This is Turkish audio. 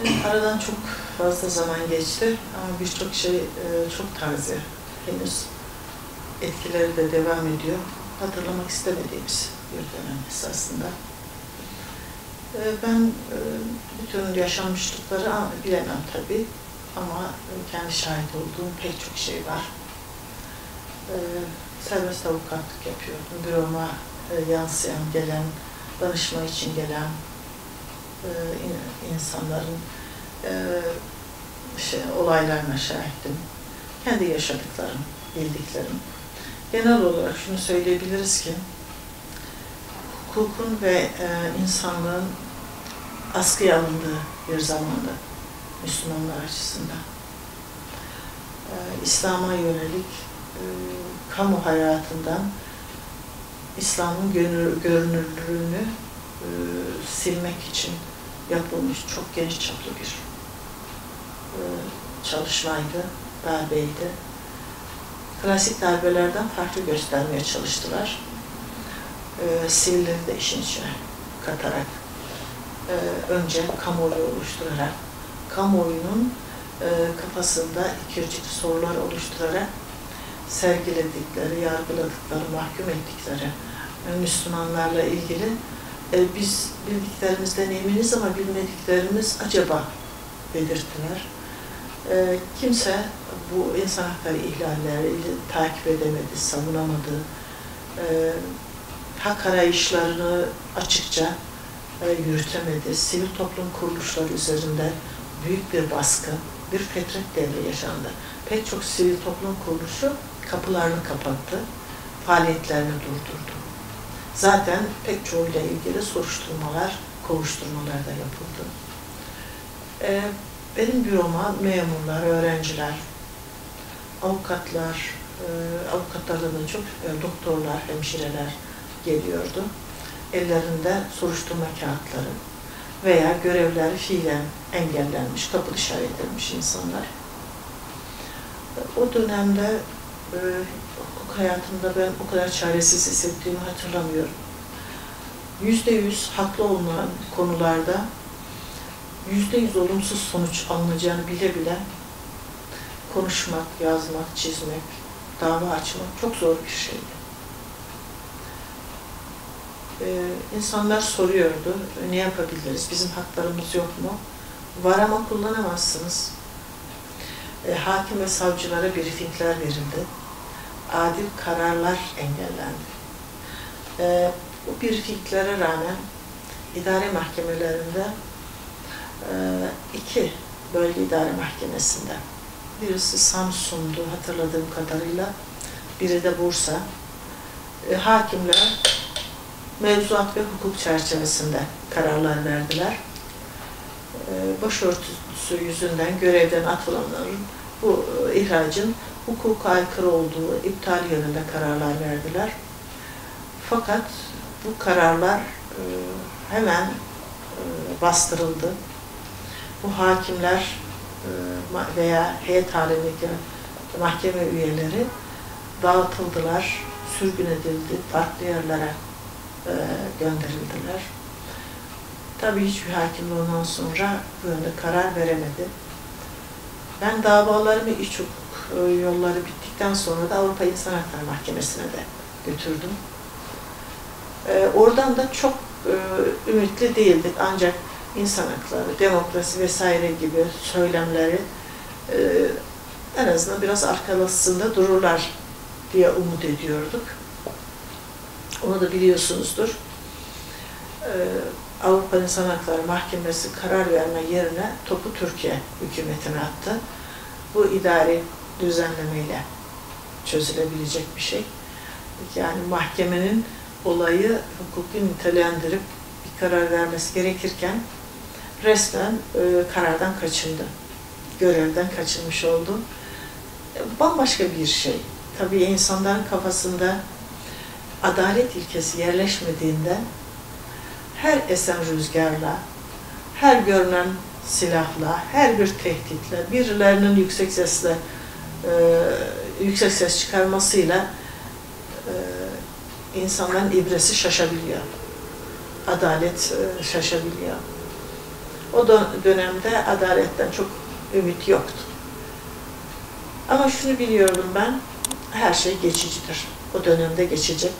Aradan çok fazla zaman geçti ama birçok şey çok taze. Henüz etkileri de devam ediyor. Hatırlamak istemediğimiz bir dönem esasında. Ben bütün yaşanmışlıkları bilemem tabii ama kendi şahit olduğum pek çok şey var. Serbest avukatlık yapıyordum. Büroma yansıyan, gelen, danışma için gelen insanların olaylarına şahittim. Kendi yaşadıklarım, bildiklerim. Genel olarak şunu söyleyebiliriz ki, hukukun ve insanlığın askıya alındığı bir zamanda Müslümanlar açısından. İslam'a yönelik kamu hayatından İslam'ın görünürlüğünü silmek için yapılmış çok geniş çaplı bir çalışmaydı, darbeydi. Klasik darbelerden farklı göstermeye çalıştılar. Sivilleri de işin içine katarak, önce kamuoyu oluşturarak, kamuoyunun kafasında ikircikli sorular oluşturarak sergiledikleri, yargıladıkları, mahkum ettikleri Müslümanlarla ilgili biz bildiklerimizden eminiz ama bilmediklerimiz acaba dedirttiler. Kimse bu insan hakları ihlalleri takip edemedi, savunamadı. Hak arayışlarını açıkça yürütemedi. Sivil toplum kuruluşları üzerinde büyük bir baskı, bir fetret devri yaşandı. Pek çok sivil toplum kuruluşu kapılarını kapattı, faaliyetlerini durdurdu. Zaten pek çoğuyla ilgili soruşturmalar, kovuşturmalar da yapıldı. Benim büroma memurlar, öğrenciler, avukatlar, avukatlardan da çok doktorlar, hemşireler geliyordu. Ellerinde soruşturma kağıtları veya görevleri fiilen engellenmiş, kapı dışarı edilmiş insanlar. O dönemde hukuk hayatımda ben o kadar çaresiz hissettiğimi hatırlamıyorum. %100 haklı olunan konularda %100 olumsuz sonuç alınacağını bile bile konuşmak, yazmak, çizmek, dava açmak çok zor bir şeydi. İnsanlar soruyordu, ne yapabiliriz, bizim haklarımız yok mu? Var ama kullanamazsınız. Hakim ve savcılara briefingler verildi. Adil kararlar engellendi. Bu briefinglere rağmen idare mahkemelerinde iki bölge idare mahkemesinde, birisi Samsun'du hatırladığım kadarıyla, biri de Bursa, hakimler mevzuat ve hukuk çerçevesinde kararlar verdiler. Başörtüsü yüzünden görevden atılanların bu ihracın hukuka aykırı olduğu iptal yönünde kararlar verdiler. Fakat bu kararlar hemen bastırıldı. Bu hakimler veya heyet halindeki mahkeme üyeleri dağıtıldılar, sürgün edildi, farklı yerlere gönderildiler. Tabii hiçbir hakim ondan sonra bu yönde karar veremedi. Ben davalarımı iç hukuk yolları bittikten sonra da Avrupa İnsan Hakları Mahkemesi'ne de götürdüm. Oradan da çok ümitli değildik ancak insan hakları, demokrasi vesaire gibi söylemleri en azından biraz arkasında dururlar diye umut ediyorduk. Onu da biliyorsunuzdur. Avrupa İnsan Hakları Mahkemesi karar verme yerine topu Türkiye hükümetine attı. Bu idari düzenlemeyle çözülebilecek bir şey. Yani mahkemenin olayı hukuki nitelendirip bir karar vermesi gerekirken resmen karardan kaçındı. Görevden kaçınmış oldu. Bambaşka bir şey. Tabii insanların kafasında adalet ilkesi yerleşmediğinde her esen rüzgarla, her görünen silahla, her bir tehditle, birilerinin yüksek ses çıkarmasıyla insanların ibresi şaşabiliyor. Adalet şaşabiliyor. O dönemde adaletten çok ümit yoktu. Ama şunu biliyordum ben, her şey geçicidir. O dönemde geçecek.